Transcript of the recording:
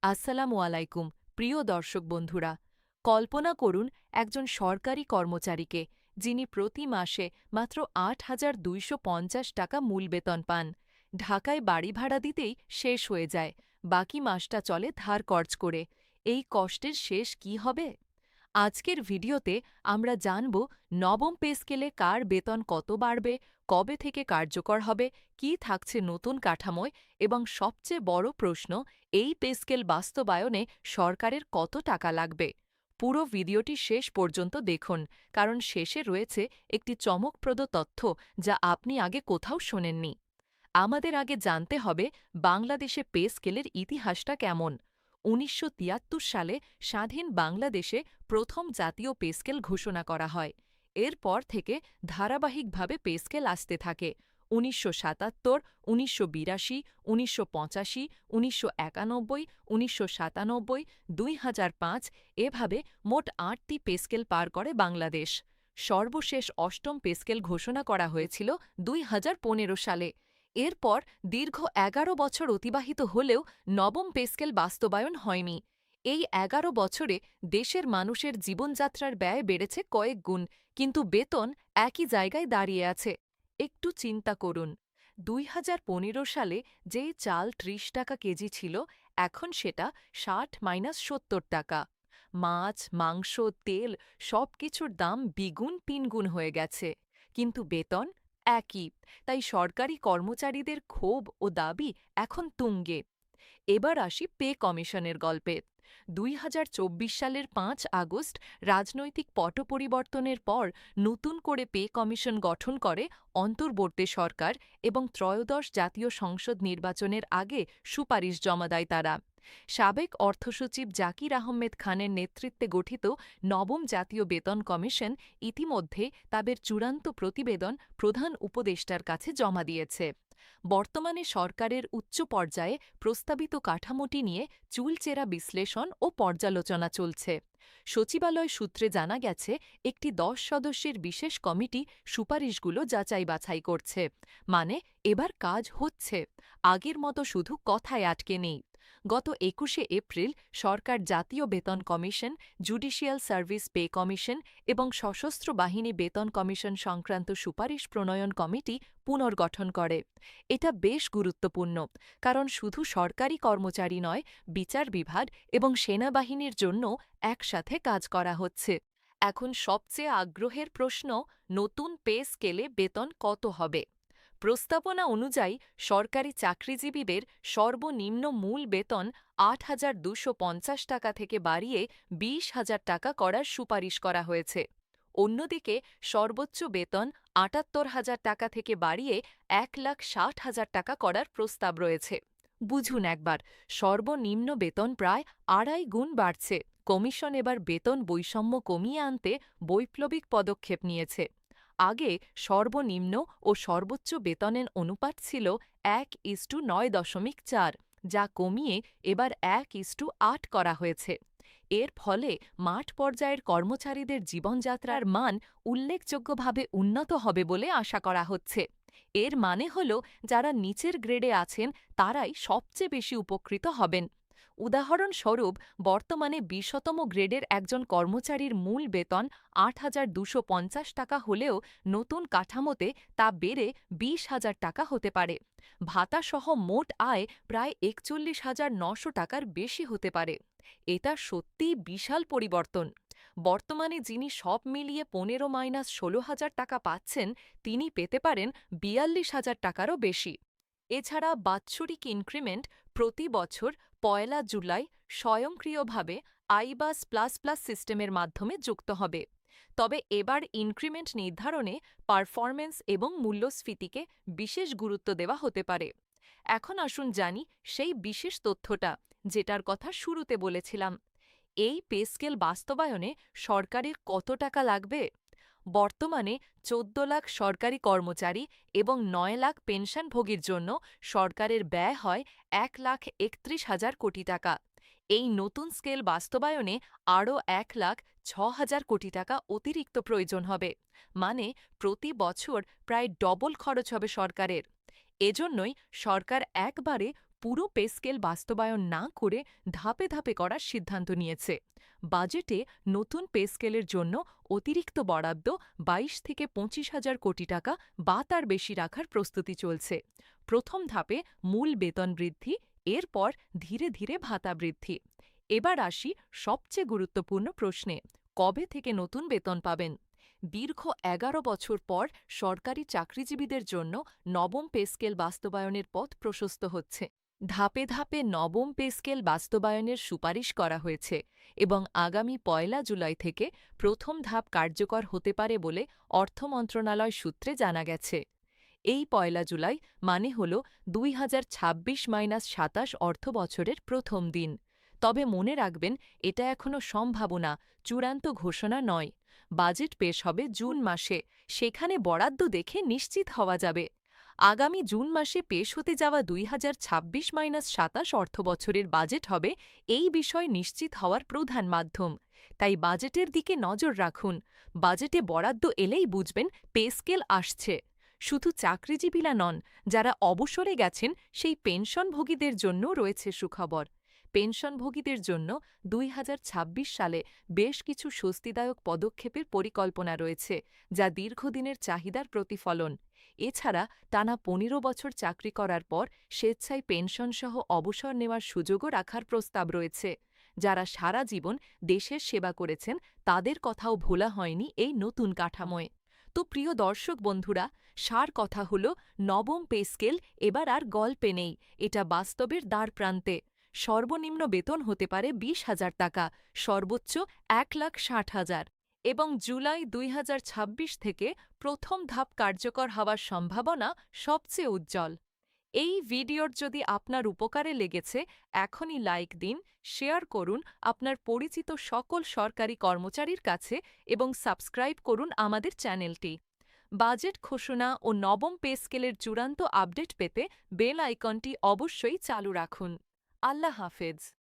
আসসালামু আলাইকুম প্রিয় দর্শক বন্ধুরা। কল্পনা করুন একজন সরকারি কর্মচারীকে যিনি প্রতি মাসে মাত্র ৮,২৫০ টাকা মূল বেতন পান। ঢাকায় বাড়ি ভাড়া দিতেই শেষ হয়ে যায়, বাকি মাসটা চলে ধার কর্জ করে। এই কষ্টের শেষ কি হবে? আজকের ভিডিওতে আমরা জানব নবম পে স্কেলে কার বেতন কত বাড়বে, কবে থেকে কার্যকর হবে, কি থাকছে নতুন কাঠামোয় এবং সবচেয়ে বড় প্রশ্ন, এই পে স্কেল বাস্তবায়নে সরকারের কত টাকা লাগবে। পুরো ভিডিওটি শেষ পর্যন্ত দেখুন, কারণ শেষে রয়েছে একটি চমকপ্রদ তথ্য যা আপনি আগে কোথাও শোনেননি। আমাদের আগে জানতে হবে বাংলাদেশে পে স্কেলের ইতিহাসটা কেমন। ১৯৭৩ সালে স্বাধীন বাংলাদেশে প্রথম জাতীয় পে স্কেল ঘোষণা করা হয়। এরপর থেকে ধারাবাহিকভাবে পে স্কেল আসতে থাকে। ১৯৭৭, ১৯৮২, ১৯৮৫, ১৯৯১, ১৯৯৭, ২০০৫ এভাবে মোট ৮টি পে স্কেল পার করে বাংলাদেশ। সর্বশেষ অষ্টম পে স্কেল ঘোষণা করা হয়েছিল ২০১৫ সালে। এরপর দীর্ঘ ১১ বছর অতিবাহিত হলেও নবম পে স্কেল বাস্তবায়ন হয়নি। এই ১১ বছরে দেশের মানুষের জীবনযাত্রার ব্যয় বেড়েছে কয়েক গুণ, কিন্তু বেতন একই জায়গায় দাঁড়িয়ে আছে। একটু চিন্তা করুন, ২০১৫ সালে যেই চাল ৩০ টাকা কেজি ছিল, এখন সেটা ৬০-৭০ টাকা। মাছ, মাংস, তেল সবকিছুর দাম দ্বিগুণ তিনগুণ হয়ে গেছে, কিন্তু বেতন একই। তাই সরকারি কর্মচারীদের ক্ষোভ ও দাবি এখন তুঙ্গে। এবার আসি পে কমিশনের গল্পে। ২০২৪ সালের ৫ আগস্ট রাজনৈতিক পট পরিবর্তনের পর নতুন করে পে কমিশন গঠন করে অন্তর্বর্তী সরকার এবং ত্রয়োদশ জাতীয় সংসদ নির্বাচনের আগে সুপারিশ জমা দেয় তারা। সাবেক অর্থসচিব জাকির আহমেদ খানের নেতৃত্বে গঠিত নবম জাতীয় বেতন কমিশন ইতিমধ্যে তাদের চূড়ান্ত প্রতিবেদন প্রধান উপদেষ্টার কাছে জমা দিয়েছে। বর্তমানে সরকারের উচ্চ পর্যায়ে প্রস্তাবিত কাঠামোটি নিয়ে চুলচেরা বিশ্লেষণ ও পর্যালোচনা চলছে। সচিবালয় সূত্রে জানা গেছে, একটি ১০ সদস্যের বিশেষ কমিটি সুপারিশগুলো যাচাই বাছাই করছে। মানে এবার কাজ হচ্ছে, আগের মতো শুধু কথায় আটকে নেই। গত ২১শে এপ্রিল সরকার জাতীয় বেতন commission, judicial service pay commission এবং সশস্ত্র বাহিনী বেতন কমিশন সংক্রান্ত সুপারিশ প্রণয়ন কমিটি পুনর্গঠন করে। এটা বেশ গুরুত্বপূর্ণ, কারণ শুধু সরকারি কর্মচারী নয়, বিচার বিভাগ এবং সেনাবাহিনীর জন্য একসাথে কাজ করা হচ্ছে। এখন সবচেয়ে আগ্রহের প্রশ্ন, নতুন পে স্কেলে বেতন কত হবে? প্রস্তাবনা অনুযায়ী সরকারি চাকরিজীবীদের সর্বনিম্ন মূল বেতন ৮,২৫০ টাকা থেকে বাড়িয়ে ২০,০০০ টাকা করার সুপারিশ করা হয়েছে। অন্যদিকে সর্বোচ্চ বেতন ৭৮,০০০ টাকা থেকে বাড়িয়ে ১,৬০,০০০ টাকা করার প্রস্তাব রয়েছে। বুঝুন একবার, সর্বনিম্ন বেতন প্রায় ২.৫ গুণ বাড়ছে। কমিশন এবার বেতন বৈষম্য কমিয়ে আনতে বৈপ্লবিক পদক্ষেপ নিয়েছে। আগে সর্বনিম্ন ও সর্বোচ্চ বেতনের অনুপাত ছিল ১:৯.৪, যা কমিয়ে এবার ১:৮ করা হয়েছে। এর ফলে মাঠ পর্যায়ের কর্মচারীদের জীবনযাত্রার মান উল্লেখযোগ্যভাবে উন্নত হবে বলে আশা করা হচ্ছে। এর মানে হল, যারা নিচের গ্রেডে আছেন তারাই সবচেয়ে বেশি উপকৃত হবেন। উদাহরণস্বরূপ, বর্তমানে ২০তম গ্রেডের একজন কর্মচারীর মূল বেতন ৮,২৫০ টাকা হলেও নতুন কাঠামোতে তা বেড়ে ২০,০০০ টাকা হতে পারে। ভাতাসহ মোট আয় প্রায় ৪১,৯০০ টাকার বেশি হতে পারে। এটা সত্যিই বিশাল পরিবর্তন। বর্তমানে যিনি সব মিলিয়ে ১৫-১৬,০০০ টাকা পাচ্ছেন, তিনি পেতে পারেন ৪২,০০০ টাকারও বেশি। এছাড়া বাৎসরিক ইনক্রিমেন্ট প্রতি বছর ১লা জুলাই স্বয়ংক্রিয়ভাবে আইবাস প্লাস প্লাস সিস্টেমের মাধ্যমে যুক্ত হবে। তবে এবার ইনক্রিমেন্ট নির্ধারণে পারফরম্যান্স এবং মূল্যস্ফীতিকে বিশেষ গুরুত্ব দেওয়া হতে পারে। এখন আসুন জানি সেই বিশেষ তথ্যটা, যেটার কথা শুরুতে বলেছিলাম। এই পে স্কেল বাস্তবায়নে সরকারের কত টাকা লাগবে? বর্তমানে ১৪ লাখ সরকারি কর্মচারী এবং ৯ লাখ পেনশনভোগীর জন্য সরকারের ব্যয় হয় ১,৩১,০০০ কোটি টাকা। এই নতুন স্কেল বাস্তবায়নে আরও ১,০৬,০০০ কোটি টাকা অতিরিক্ত প্রয়োজন হবে। মানে প্রতি বছর প্রায় ডবল খরচ হবে সরকারের। এজন্যই সরকার একবারে পুরো পে স্কেল বাস্তবায়ন না করে ধাপে ধাপে করার সিদ্ধান্ত নিয়েছে। বাজেটে নতুন পে স্কেলের জন্য অতিরিক্ত বরাদ্দ ২২ থেকে ২৫,০০০ কোটি টাকা বা তার বেশি রাখার প্রস্তুতি চলছে। প্রথম ধাপে মূল বেতন বৃদ্ধি, এরপর ধীরে ধীরে ভাতা বৃদ্ধি। এবার আসি সবচেয়ে গুরুত্বপূর্ণ প্রশ্নে, কবে থেকে নতুন বেতন পাবেন? দীর্ঘ ১১ বছর পর সরকারি চাকরিজীবীদের জন্য নবম পে স্কেল বাস্তবায়নের পথ প্রশস্ত হচ্ছে। ধাপে ধাপে নবম পে স্কেল বাস্তবায়নের সুপারিশ করা হয়েছে এবং আগামী ১ জুলাই থেকে প্রথম ধাপ কার্যকর হতে পারে বলে অর্থ মন্ত্রণালয় সূত্রে জানা গেছে। এই ১ জুলাই মানে হল ২০২৬-২৭ অর্থ বছরের প্রথম দিন। তবে মনে রাখবেন, এটা এখনও সম্ভাবনা, চূড়ান্ত ঘোষণা নয়। বাজেট পেশ হবে জুন মাসে, সেখানে বরাদ্দ দেখে নিশ্চিত হওয়া যাবে। আগামী জুন মাসে পেশ হতে যাওয়া ২০২৬-২৭ অর্থবছরের বাজেট হবে এই বিষয় নিশ্চিত হওয়ার প্রধান মাধ্যম। তাই বাজেটের দিকে নজর রাখুন। বাজেটে বরাদ্দ এলেই বুঝবেন পে স্কেল আসছে। শুধু চাকরিজীবীরা নন, যারা অবসরে গেছেন সেই পেনশনভোগীদের জন্য রয়েছে সুখবর। পেনশনভোগীদের জন্য ২০২৬ সালে বেশ কিছু স্বস্তিদায়ক পদক্ষেপের পরিকল্পনা রয়েছে, যা দীর্ঘদিনের চাহিদার প্রতিফলন। এছাড়া টানা ১৫ বছর চাকরি করার পর স্বেচ্ছায় পেনশনসহ অবসর নেওয়ার সুযোগও রাখার প্রস্তাব রয়েছে। যারা সারা জীবন দেশের সেবা করেছেন, তাদের কথাও ভোলা হয়নি এই নতুন কাঠামোয়। তো প্রিয় দর্শক বন্ধুরা, সার কথা হল, নবম পে স্কেল এবার আর গল্পে নেই, এটা বাস্তবের দ্বারপ্রান্তে। সর্বনিম্ন বেতন হতে পারে ২০,০০০ টাকা, সর্বোচ্চ ১,৬০,০০০। এবং জুলাই ২০২৬ থেকে প্রথম ধাপ কার্যকর হওয়ার সম্ভাবনা সবচেয়ে উজ্জ্বল। এই ভিডিওর যদি আপনার উপকারে লেগেছে, এখনই লাইক দিন, শেয়ার করুন আপনার পরিচিত সকল সরকারি কর্মচারীর কাছে এবং সাবস্ক্রাইব করুন আমাদের চ্যানেলটি। বাজেট ঘোষণা ও নবম পে স্কেলের চূড়ান্ত আপডেট পেতে বেল আইকনটি অবশ্যই চালু রাখুন। আল্লাহ হাফেজ।